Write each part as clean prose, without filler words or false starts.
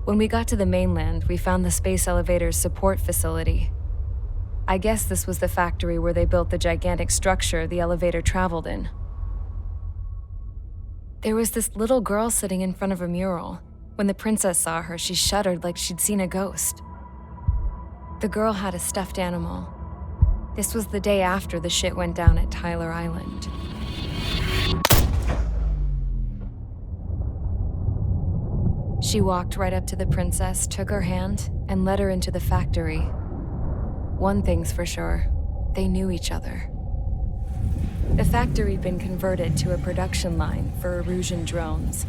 When we got to the mainland, we found the space elevator's support facility. I guess this was the factory where they built the gigantic structure the elevator traveled in. There was this little girl sitting in front of a mural. When the princess saw her, she shuddered like she'd seen a ghost. The girl had a stuffed animal. This was the day after the shit went down at Tyler Island. She walked right up to the princess, took her hand, and led her into the factory. One thing's for sure, they knew each other. The factory'd been converted to a production line for Erusian drones.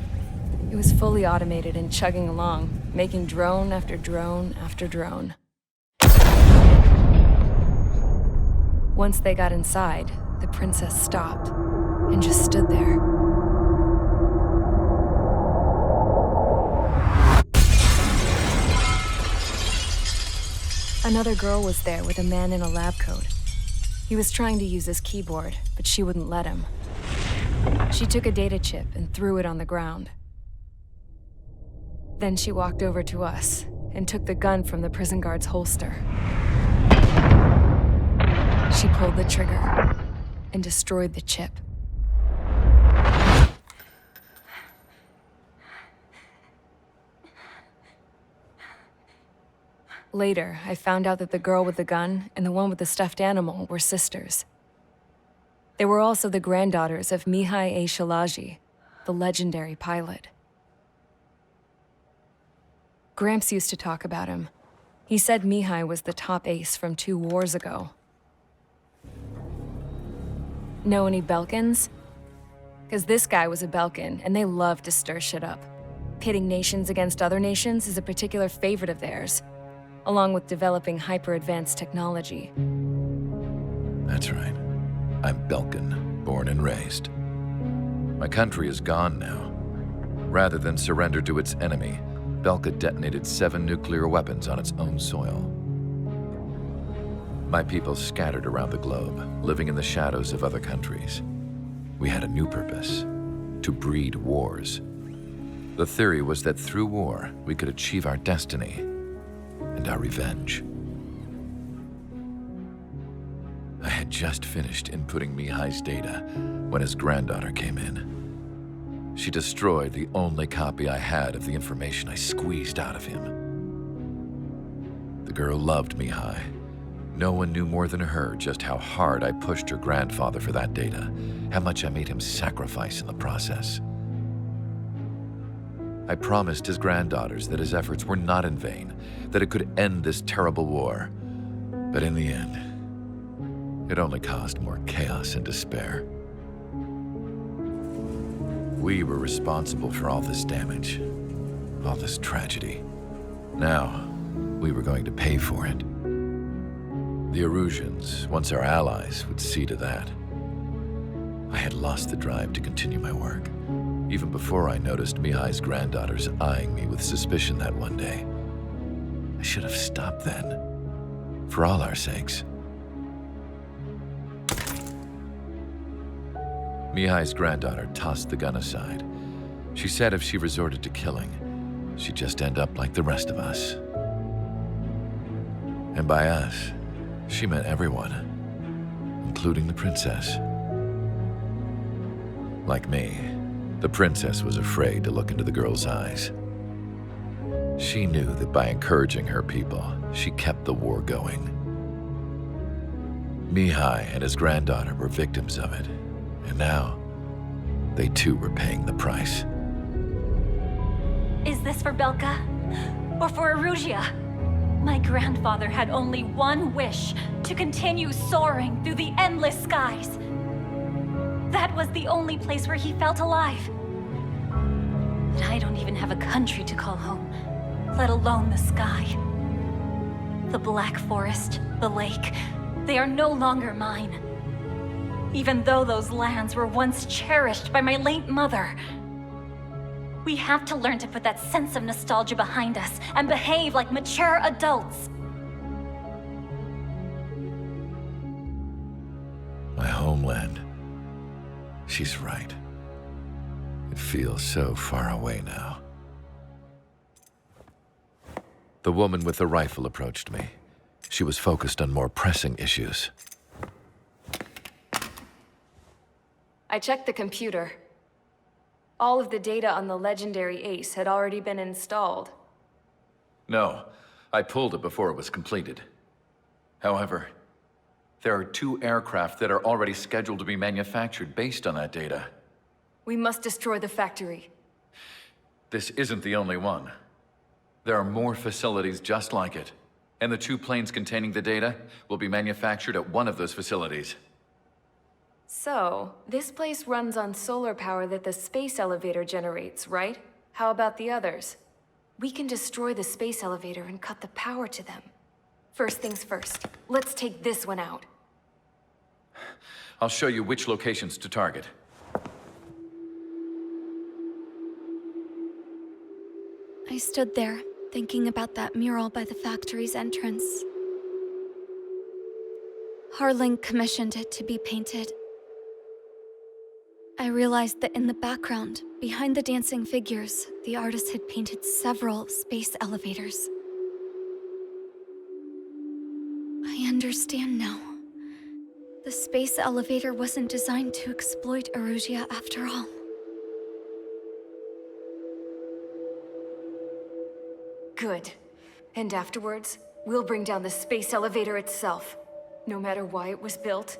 It was fully automated and chugging along, making drone after drone after drone. Once they got inside, the princess stopped and just stood there. Another girl was there with a man in a lab coat. He was trying to use his keyboard, but she wouldn't let him. She took a data chip and threw it on the ground. Then she walked over to us and took the gun from the prison guard's holster. She pulled the trigger and destroyed the chip. Later, I found out that the girl with the gun and the one with the stuffed animal were sisters. They were also the granddaughters of Mihai A. Shalaji, the legendary pilot. Gramps used to talk about him. He said Mihai was the top ace from 2 wars ago. Know any Belkans? Because this guy was a Belkan, and they love to stir shit up. Pitting nations against other nations is a particular favorite of theirs, along with developing hyper-advanced technology. That's right. I'm Belkan, born and raised. My country is gone now. Rather than surrender to its enemy, Belka detonated 7 nuclear weapons on its own soil. My people scattered around the globe, living in the shadows of other countries. We had a new purpose: to breed wars. The theory was that through war, we could achieve our destiny and our revenge. I had just finished inputting Mihai's data when his granddaughter came in. She destroyed the only copy I had of the information I squeezed out of him. The girl loved Mihai. No one knew more than her just how hard I pushed her grandfather for that data, how much I made him sacrifice in the process. I promised his granddaughters that his efforts were not in vain, that it could end this terrible war. But in the end, it only caused more chaos and despair. We were responsible for all this damage, all this tragedy. Now, we were going to pay for it. The Erusians, once our allies, would see to that. I had lost the drive to continue my work, even before I noticed Mihai's granddaughters eyeing me with suspicion that one day. I should have stopped then, for all our sakes. Mihai's granddaughter tossed the gun aside. She said if she resorted to killing, she'd just end up like the rest of us. And by us, she meant everyone, including the princess. Like me, the princess was afraid to look into the girl's eyes. She knew that by encouraging her people, she kept the war going. Mihai and his granddaughter were victims of it, and now they too were paying the price. Is this for Belka? Or for Erusia? My grandfather had only one wish: to continue soaring through the endless skies. That was the only place where he felt alive. But I don't even have a country to call home, let alone the sky. The Black Forest, the lake, they are no longer mine. Even though those lands were once cherished by my late mother. We have to learn to put that sense of nostalgia behind us and behave like mature adults. My homeland. She's right. It feels so far away now. The woman with the rifle approached me. She was focused on more pressing issues. I checked the computer. All of the data on the legendary ace had already been installed. No, I pulled it before it was completed. However, there are 2 aircraft that are already scheduled to be manufactured based on that data. We must destroy the factory. This isn't the only one. There are more facilities just like it, and the 2 planes containing the data will be manufactured at one of those facilities. So, this place runs on solar power that the space elevator generates, right? How about the others? We can destroy the space elevator and cut the power to them. First things first, let's take this one out. I'll show you which locations to target. I stood there, thinking about that mural by the factory's entrance. Harling commissioned it to be painted. I realized that in the background, behind the dancing figures, the artist had painted several space elevators. I understand now. The space elevator wasn't designed to exploit Erusia after all. Good. And afterwards, we'll bring down the space elevator itself. No matter why it was built,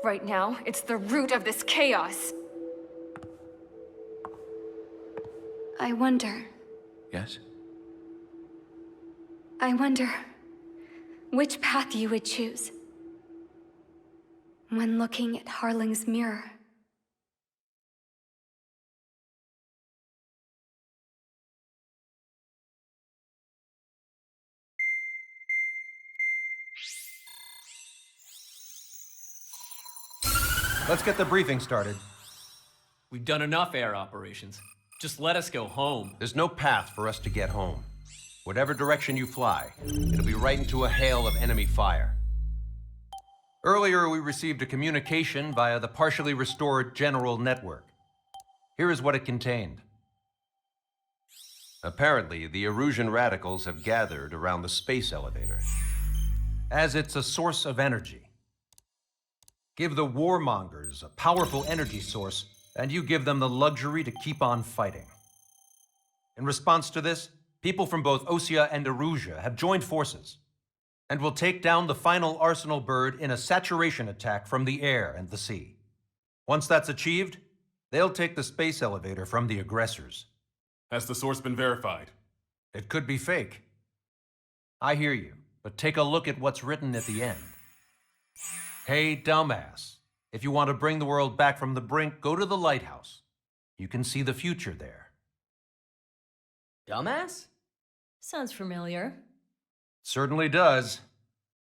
right now, it's the root of this chaos. I wonder Yes? which path you would choose when looking at Harling's mirror. Let's get the briefing started. We've done enough air operations. Just let us go home. There's no path for us to get home. Whatever direction you fly, it'll be right into a hail of enemy fire. Earlier, we received a communication via the partially restored general network. Here is what it contained. Apparently, the Erusian radicals have gathered around the space elevator, as it's a source of energy. Give the warmongers a powerful energy source, and you give them the luxury to keep on fighting. In response to this, people from both Osea and Erusia have joined forces, and will take down the final Arsenal bird in a saturation attack from the air and the sea. Once that's achieved, they'll take the space elevator from the aggressors. Has the source been verified? It could be fake. I hear you, but take a look at what's written at the end. Hey, dumbass. If you want to bring the world back from the brink, go to the lighthouse. You can see the future there. Dumbass? Sounds familiar. Certainly does.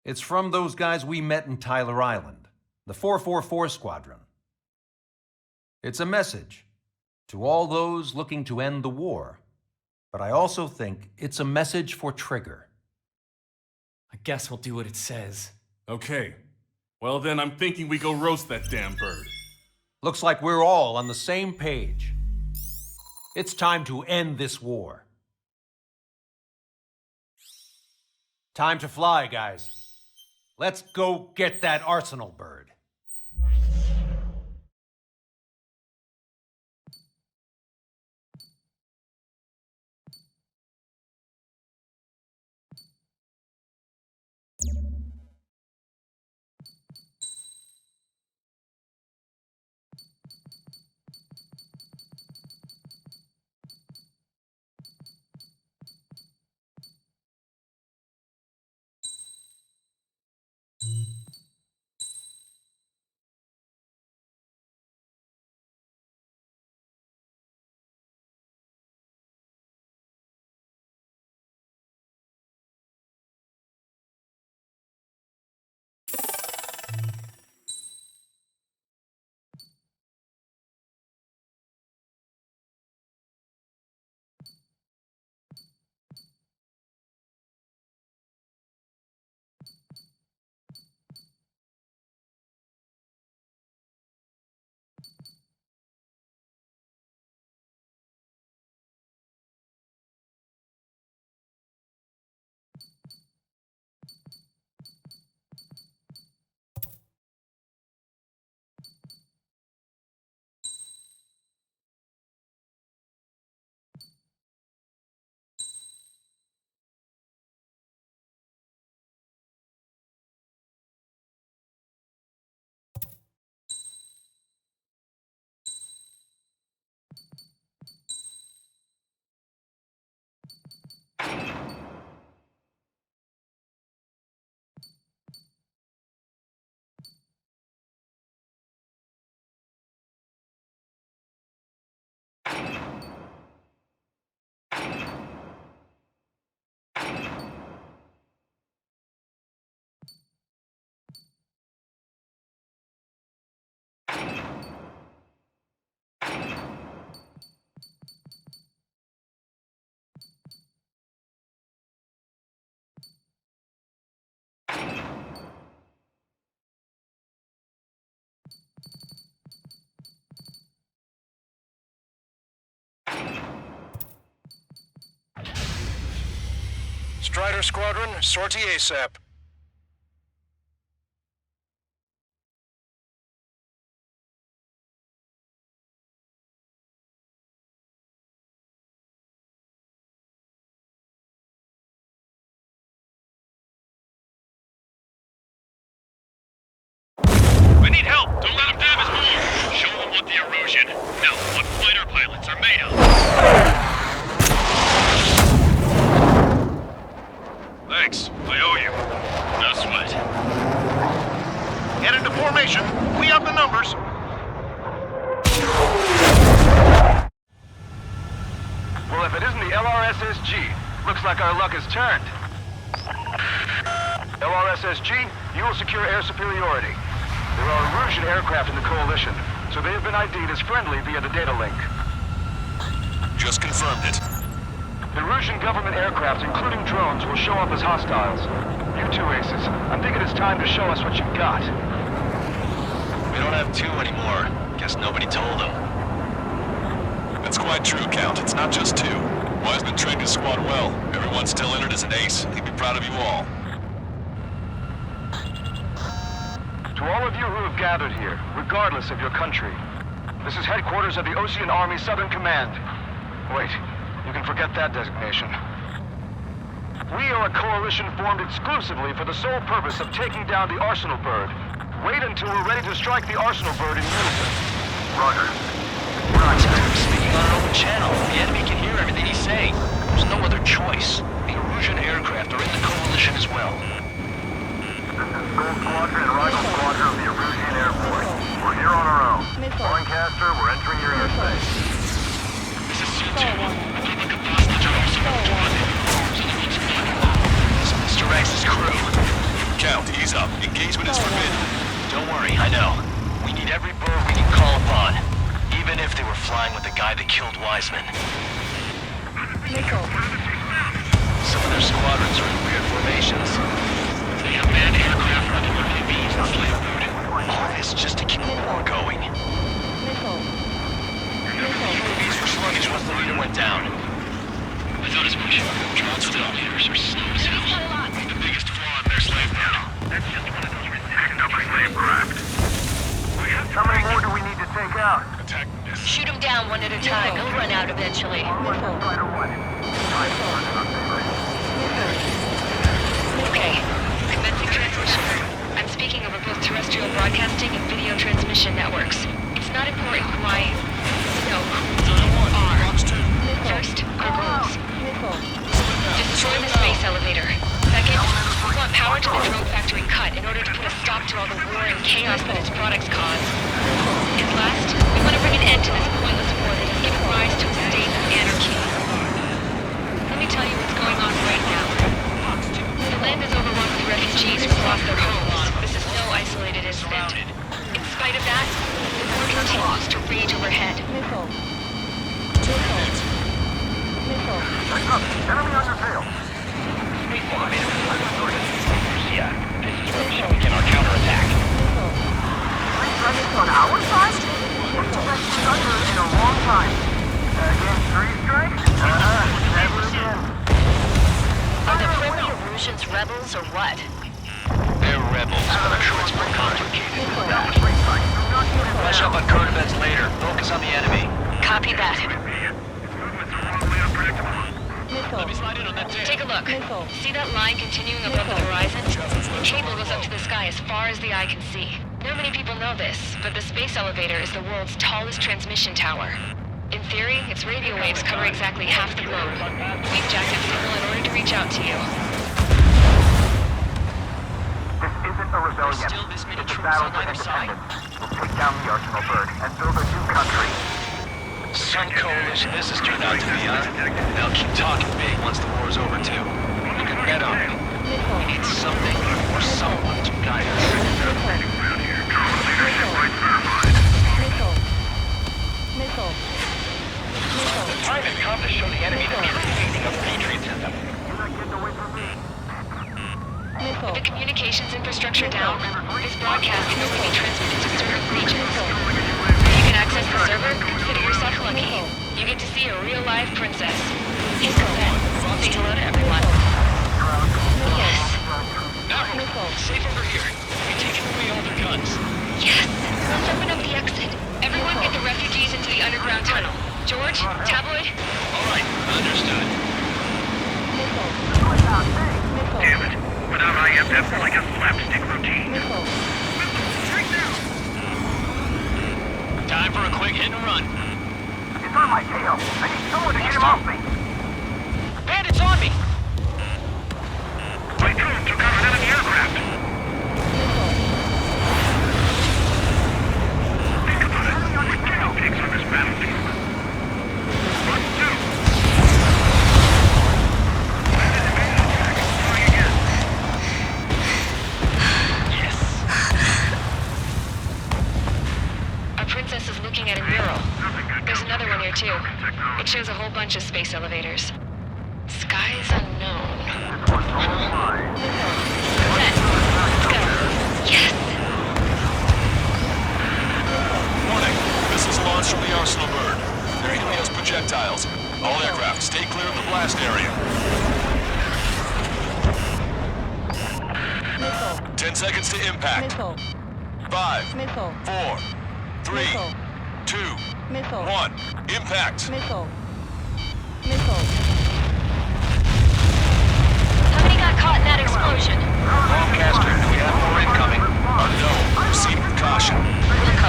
It's from those guys we met in Tyler Island, the 444 Squadron. It's a message to all those looking to end the war, but I also think it's a message for Trigger. I guess we'll do what it says. Okay. Well then, I'm thinking we go roast that damn bird. Looks like we're all on the same page. It's time to end this war. Time to fly, guys. Let's go get that Arsenal bird. Strider Squadron, sortie ASAP. We need help! Don't let them damage more! Show them what the erosion, no, what fighter pilots are made of! Thanks, I owe you. No sweat. Get into formation. We have the numbers. Well, if it isn't the LRSSG, looks like our luck has turned. LRSSG, you will secure air superiority. There are Erusian aircraft in the Coalition, so they have been ID'd as friendly via the data link. Just confirmed it. Erusian government aircraft, including drones, will show up as hostiles. You two aces, I'm thinking it's time to show us what you've got. We don't have two anymore. Guess nobody told them. That's quite true, Count. It's not just two. Wiseman trained his squad well. Everyone's still in it as an ace. He'd be proud of you all. To all of you who have gathered here, regardless of your country, this is headquarters of the Ocean Army Southern Command. Wait, you can forget that designation. We are a coalition formed exclusively for the sole purpose of taking down the Arsenal Bird. Wait until we're ready to strike the Arsenal Bird in unison. Roger. We're speaking on an open channel. The enemy can hear everything he's saying. There's no other choice. The Erusian aircraft are in the coalition as well. This is Gold Squadron and Rival Squadron of the Erusian Air Force. We're here on our own. Lancaster, we're entering your airspace. This is C2. Republic of Hostage are also responding. This is Mr. X's crew. Count, ease up. Engagement is forbidden. Don't worry, I know. We need every bird we can call upon. Even if they were flying with the guy that killed Wiseman. Some of their squadrons are in weird formations. They have manned aircraft running UAVs on flame booted. All this just to keep the war going. UAVs were sluggish once the leader went down. I thought as much. Drones with elevators are slow as hell. The biggest flaw in their slave now. That's just one of those ridiculous slave craft. How many more do we need to take out? Attack this. Shoot them down one at a time. He'll run out eventually. Okay. Commencing transmission. I'm speaking over both terrestrial broadcasting and video transmission networks. It's not important who I... No, who you are. First, our rules. Destroy the space elevator. Second, we want power to the drone factory cut in order to put a stop to all the war and chaos that its products cause. And last, we want to bring an end to this pointless war that has given rise to a state of anarchy. Let me tell you what's going on right now. The land is overrun with refugees who lost their homes. This is no isolated incident. In spite of that, the war continues to rage overhead. Enemy on your tail. Yeah, this is where we shall begin our counterattack. On our side? We've been under in a long time. Again, 3 strikes? Never again. Are the friendly Erusians rebels or what? They're rebels, but I'm sure it's more complicated. Brush up on current events later. Focus on the enemy. Copy that. Let me slide in on that tail. Take a look. See that line continuing above the horizon? The cable goes up to the sky as far as the eye can see. Not many people know this, but the space elevator is the world's tallest transmission tower. In theory, its radio waves cover exactly half the globe. We've jacked up signal in order to reach out to you. This isn't a rebellion. Still this many It's a troops battle on for either side. independence. We'll take down the Arsenal Bird and build a new country. Some coalition this has turned out to be, huh? They'll keep talking big once the war is over, too. You can bet on it. We need something or someone to guide us. The time has come to show the enemy the true meaning of patriotism. With the communications infrastructure down, this broadcast can only be transmitted to certain regions. If you can access the server, consider yourself lucky. You get to see a real live princess. Until then, say hello to everyone. George, tabloid? All right, understood. Damn it. Without IF, that's like a slapstick routine. Take down! Time for a quick hit and run. He's on my tail. I need someone to get him off me. Bandits on me! My drone took out an enemy aircraft. Think about it. We're guinea pigs on this battlefield. One, two. Try again. Yes. Our princess is looking at a mural. There's another one here too. It shows a whole bunch of space elevators. Skies unknown. Set. Let's go. Yes! Warning. Missiles launched from the Arsenal bird. They're Helios projectiles. All aircraft, stay clear of the blast area. 10 seconds to impact. 5, 4, 3, 2, 1. Impact. How many got caught in that explosion? Broadcaster, do we have more incoming? Unknown. Proceed with caution. Wilco.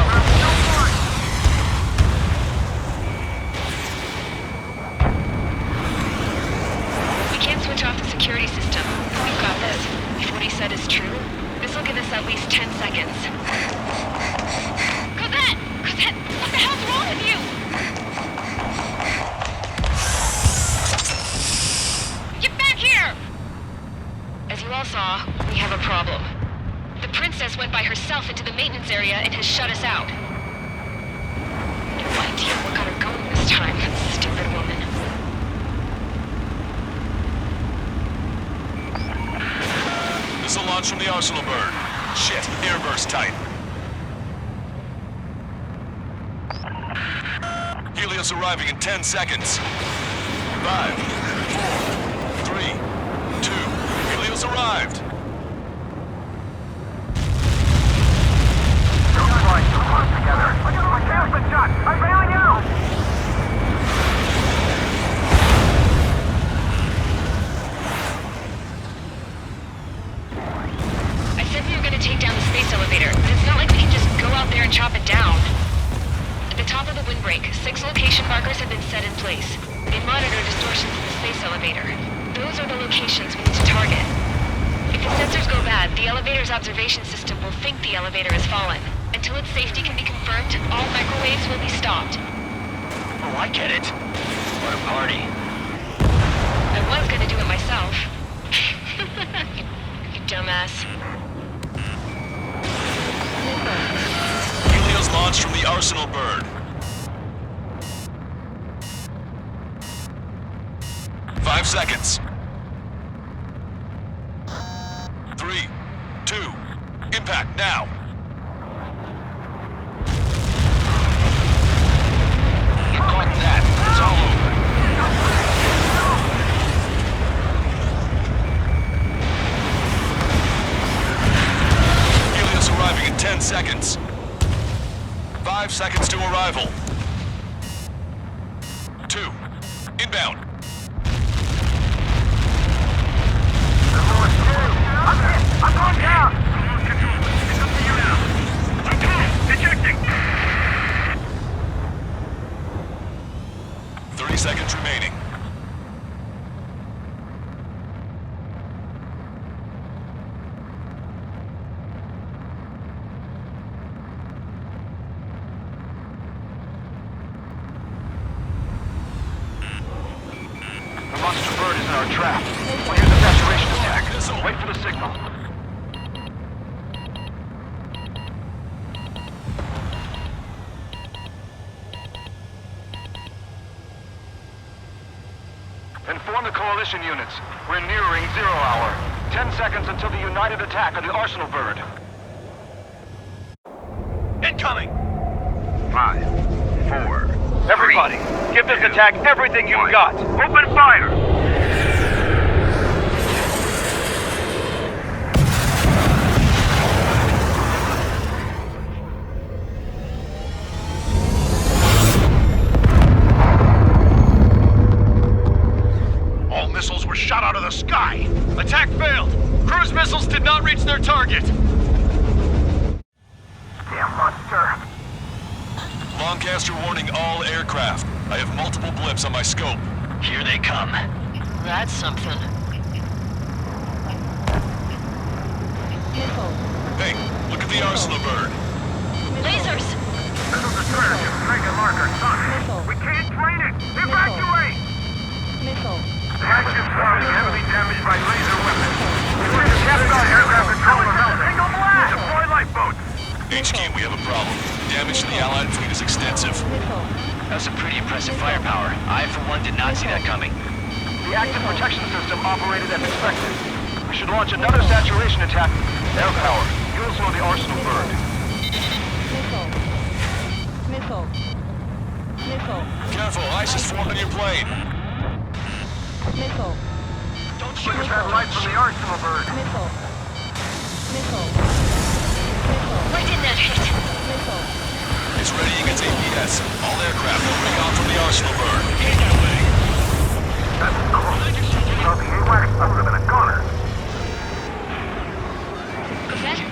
We can't switch off the security system. We've got this. If what he said is true, this will give us at least 10 seconds. Cosette! Cosette! What the hell's wrong with you? Get back here! As you all saw, we have a problem. The princess went by herself into the maintenance area and has shut us out. No idea what got her going this time, stupid woman. Missile launch from the Arsenal bird. Shit, airburst tight. Helios arriving in 10 seconds. 5, 4, 3, 2. Helios arrived. Don't fight so close together. My tail's been shot. I'm bailing out. I said we were gonna take down the space elevator, but it's not like we can just go out there and chop it down. At the top of the windbreak, 6 location markers have been set in place. They monitor distortions in the space elevator. Those are the locations we need to target. If the sensors go bad, the elevator's observation system will think the elevator has fallen. Until its safety can be confirmed, all microwaves will be stopped. Oh, I get it. What a party. I was gonna do it myself. you dumbass. Helios launched from the Arsenal bird. 5 seconds. 3, 2, impact now. You caught that. It's all over. Helios arriving in 10 seconds. 5 seconds to arrival. 2, inbound. I'm going down! Control, it's up to you now. Control, ejecting! 30 seconds remaining. The monster bird is in our trap. We'll use the saturation attack. Wait for the signal. Inform the coalition units. We're nearing 0 hour. 10 seconds until the united attack of the Arsenal bird. Incoming! 5, 4. Everybody, give this attack everything you've got. Open fire! Attack failed! Cruise missiles did not reach their target! Damn monster. Longcaster warning all aircraft. I have multiple blips on my scope. Here they come. That's something. Hey, look at the arsenal bird. Lasers! Missile destroyer just trigger marker, son. We can't train it! Evacuate! Flagship swarm is heavily damaged by laser weapons. We need to capture our aircraft control the mountain. Single blast! Deploy lifeboats! HQ, we have a problem. Damage to the Allied fleet is extensive. That's some pretty impressive firepower. I, for one, did not see that coming. The active protection system operated as expected. We should launch another saturation attack. Air power. You'll slow the arsenal bird. Careful, ice is formed on your plane. Don't shoot that light from the arsenal bird. Why didn't that hit? It's ready against APS. All aircraft will bring off from the arsenal bird. That's close. So the AWACS must have been a goner.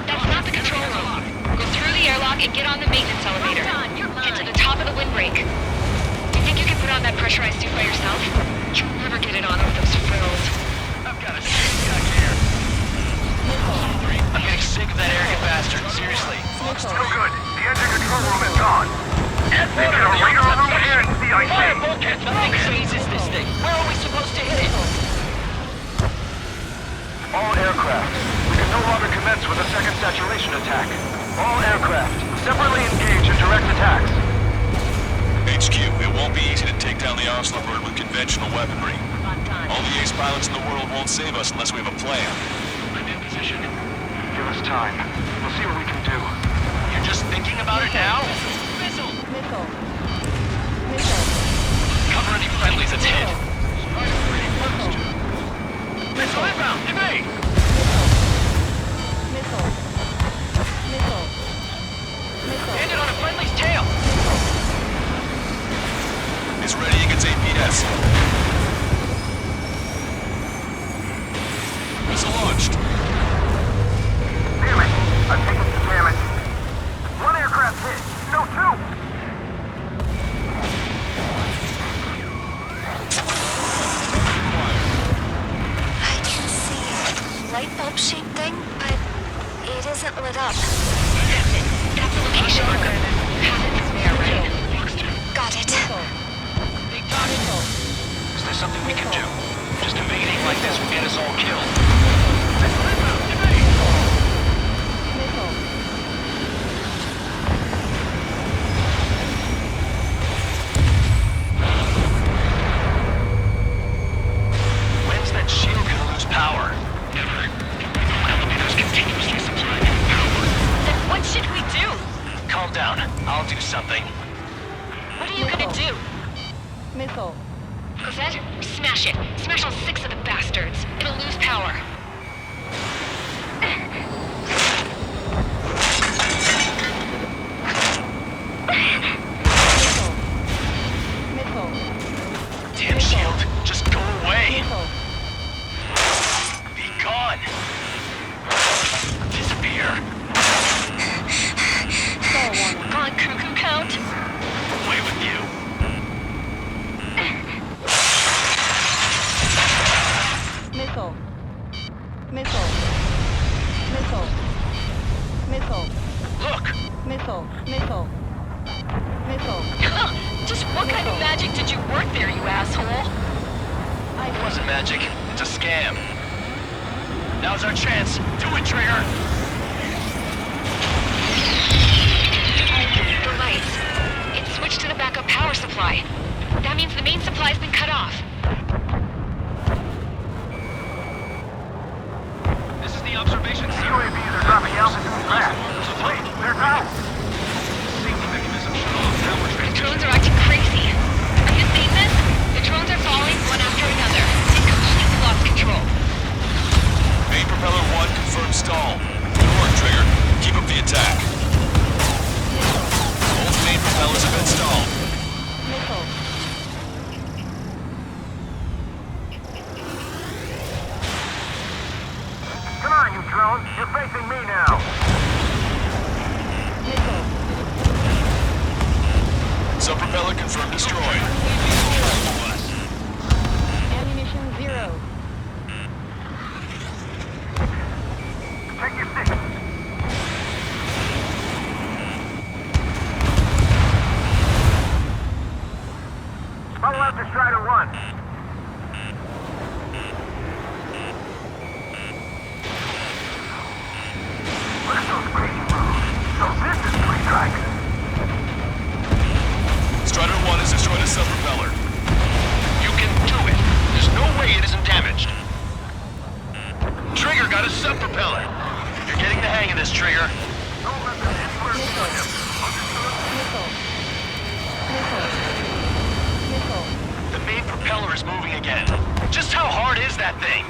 That's not the control room. Go through the airlock and get on the maintenance elevator. Get to the top of the windbreak. You think you can put on that pressurized suit by yourself? You'll never get it on with those frills. I've got a sick guy here. I'm getting sick of that arrogant bastard. Seriously. No good. The engine control room is gone. They got a radar room here in CIC. Nothing phases this thing. Where are we supposed to hit it? All aircraft. We can no longer commence with a second saturation attack. All aircraft, separately engage in direct attacks. HQ, it won't be easy to take down the arsenal bird with conventional weaponry. All the ace pilots in the world won't save us unless we have a plan. I'm in position. Give us time. We'll see what we can do. You're just thinking about it now? Cover any friendlies, it's hit. Missile inbound, evade! Landed on a friendly's tail! It's ready against APS. Missile launched. Damn it! I've taken some damage. One aircraft hit. No, two! I can see a light bulb shaped thing, but it isn't lit up. That's it. That's the location marker. Have it from there, right? Got it. Is there something we can do? Just invading like this will get us all killed. When's that shield gonna lose power? Never. Elevators continuously supply new power. Then what should we do? Calm down. I'll do something. What are you gonna do? Cosette, smash it. Smash all 6 of the bastards. It'll lose power. Damn shield, just go away. Be gone. Disappear. On cuckoo count? Away with you. Look. Just what kind of magic did you work there, you asshole? It wasn't magic. It's a scam. Now's our chance. Do it, Trigger. The lights. It's switched to the backup power supply. That means the main supply's been cut off. This is the observation. UAVs are dropping altitude fast. Wait, they're out. Safety mechanism shut off. Now we're The drones are acting crazy. Are you seeing this? The drones are falling one after another. It completely lost control. Main propeller 1 confirmed stall. Good work, Trigger. Keep up the attack. Both main propellers have been stalled. Strider 1. Look at those crazy moves. So this is free track. Strider 1 has destroyed a sub-propeller. You can do it. There's no way it isn't damaged. Trigger got a sub-propeller. You're getting the hang of this, Trigger. Don't let them anywhere near him. The main propeller is moving again. Just how hard is that thing?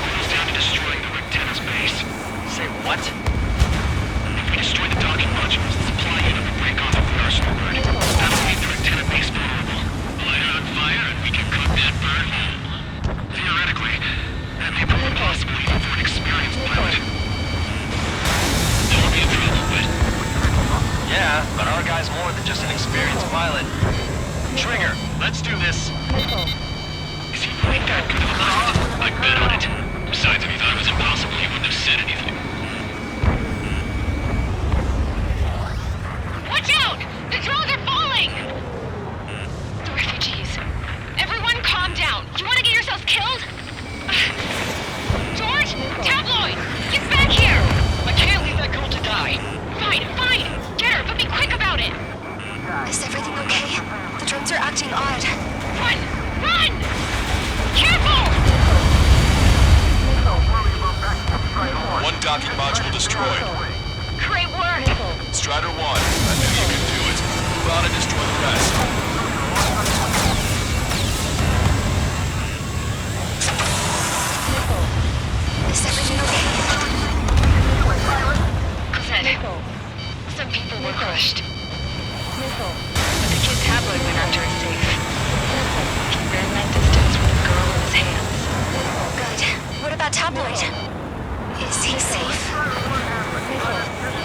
Wheels down to destroying the antenna's base. Say what? If we destroy the docking modules, the supply unit will break off the arsenal grid. That'll make the antenna base vulnerable. Light it on fire and we can cook that bird whole. Theoretically, that may prove impossible even for an experienced pilot. That'll be a problem, but... Yeah, but our guy's more than just an experienced pilot. Trigger, let's do this. Is he really that good of a pilot? I'd bet on it. Besides, if he thought it was impossible, he wouldn't have said anything. Watch out! The drones are falling! The refugees. Everyone calm down. You want to get yourselves killed? George? Tabloid! Get back here! I can't leave that girl to die. Fine, fine! Get her, but be quick about it! Is everything okay? The drones are acting odd. Run! Run! Careful! One docking module destroyed. Great work! Strider 1, I knew you could do it. Move on and destroy the rest. Is everything okay? Good. Some people were crushed. But the kid Tabloid went after his safe. He ran that distance with a girl in his hands. Good. What about Tabloid? Is he safe?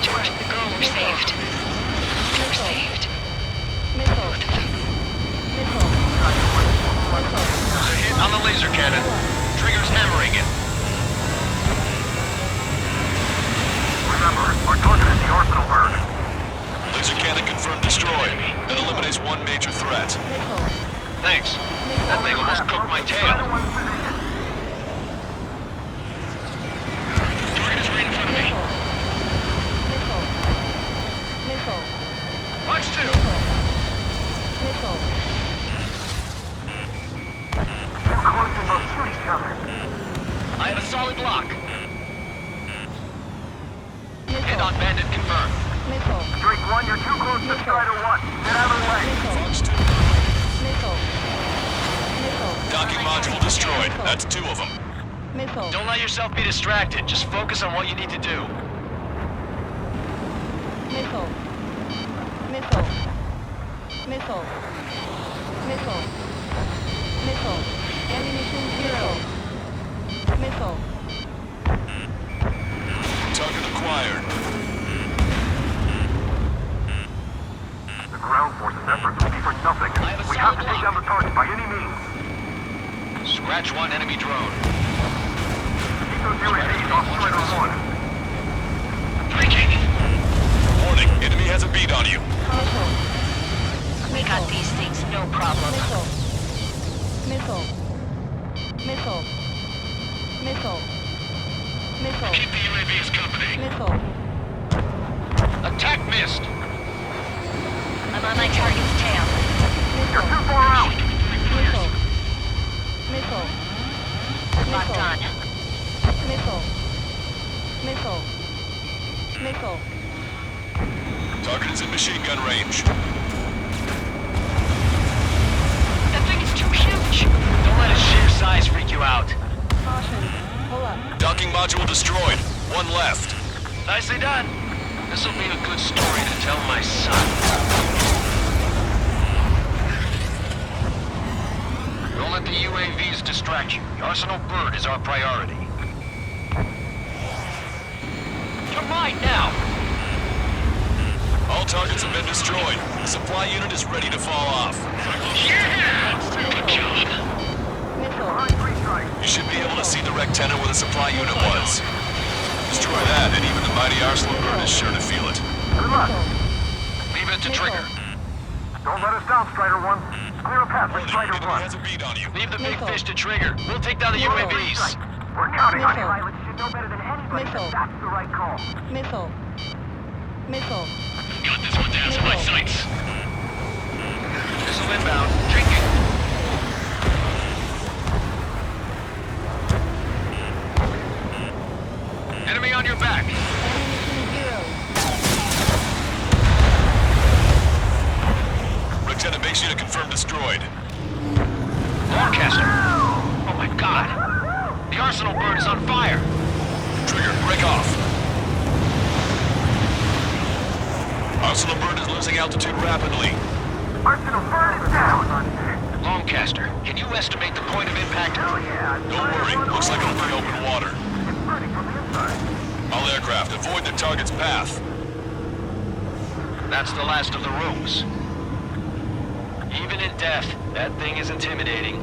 George and the girl were saved. They're saved. Both of them. There's a hit on the laser cannon. Trigger's hammering it. Remember, our target is the arsenal bird. Laser cannon confirmed destroyed. That eliminates one major threat. Thanks. That thing almost cooked my tail. Target is right in front of me. Watch two. Too close to both shoot each other. I have a solid lock. Hit on bandit confirmed. Drake 1, you're too close to Strider 1. Get out of the way. Fox 2. Docking module destroyed. That's 2 of them. Don't let yourself be distracted. Just focus on what you need to do. Target acquired. The ground force's efforts will be for nothing. We have to take down the target by any means. Scratch one enemy drone. Keep those UAVs off Strider 1. Breaking. Warning, enemy has a beat on you. We got these things, no problem. Keep the UAVs company. Attack missed. I'm on my target's tail. You're too far out. Locked on. Target is in machine gun range. That thing is too huge. Don't let its sheer size freak you out. Docking module destroyed. One left. Nicely done. This'll be a good story to tell my son. Don't let the UAVs distract you. The Arsenal bird is our priority. You're mine now! All targets have been destroyed. The supply unit is ready to fall off. Yeah! Good job. You should be able to see the rectenna where the supply unit was. Destroy that, and even the mighty Arsenal bird is sure to feel it. Good luck. Leave it to Trigger. Don't let us down, Strider 1. Clear out for Strider Enemy 1. has a beat on you. Leave the big fish to Trigger. We'll take down the Missile. UAVs. We're counting on you, Missile. Pilot. You know better than anybody Missile. that that's the right call. Missile. Missile. Got this one down to my Missile. sights. Missile inbound. Drinking. Enemy on your back. Ammunition 0. Lieutenant, make sure to confirm destroyed. Lancaster. Oh my god. The Arsenal bird is on fire. Trigger, break off. Arsenal bird is losing altitude rapidly. Arsenal bird is down. Lancaster, can you estimate the point of impact? Oh yeah. Don't worry, looks like it'll be open water. It's burning from the inside. All aircraft, avoid the target's path. That's the last of the rooms. Even in death, that thing is intimidating.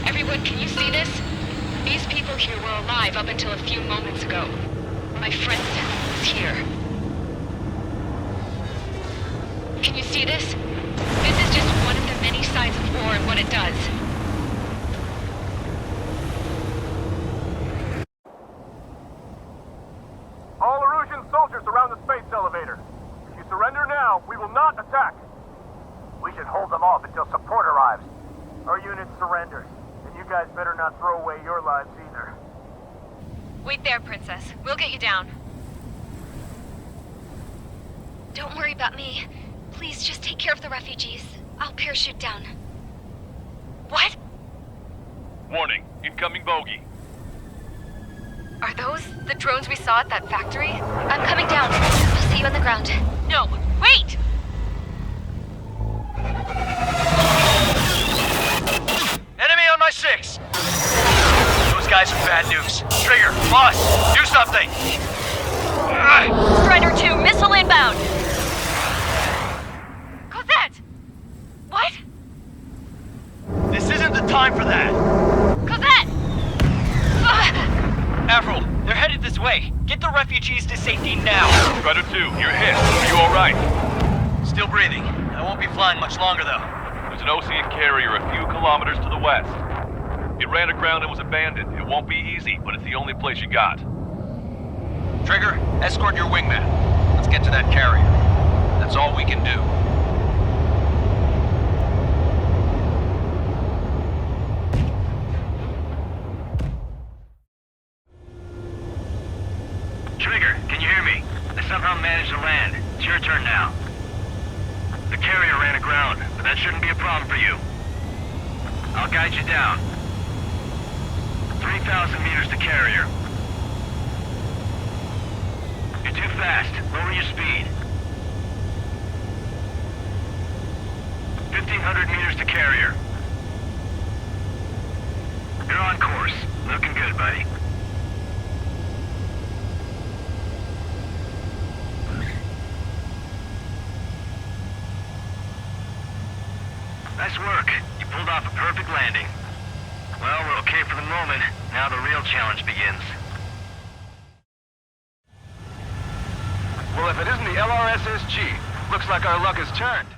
Everyone, can you see this? These people here were alive up until a few moments ago. My friend was here. Can you see this? This is just one of the many sides of war and what it does. All Erusian soldiers around the space elevator. If you surrender now, we will not attack. We should hold them off until support arrives. Our unit surrenders, and you guys better not throw away your lives either. Wait there, Princess. We'll get you down. Don't worry about me. Please just take care of the refugees. I'll parachute down. What? Warning, incoming bogey. Are those the drones we saw at that factory? I'm coming down. I'll see you on the ground. No, wait! Enemy on my 6! Those guys are bad news. Trigger, boss, do something! Strider 2, missile inbound! Cosette! What? This isn't the time for that! Cosette! Avril, they're headed this way. Get the refugees to safety now. Strider 2, you're hit. Are you alright? Still breathing. I won't be flying much longer, though. There's an Ocean carrier a few kilometers to the west. It ran aground and was abandoned. It won't be easy, but it's the only place you got. Trigger, escort your wingman. Let's get to that carrier. That's all we can do. Trigger, can you hear me? I somehow managed to land. It's your turn now. The carrier ran aground, but that shouldn't be a problem for you. I'll guide you down. 3,000 meters to carrier. You're too fast. Lower your speed. 1,500 meters to carrier. You're on course. Looking good, buddy. Nice work. You pulled off a perfect landing. Well, we're okay for the moment. Now the real challenge begins. Well, if it isn't the LRSSG, looks like our luck has turned.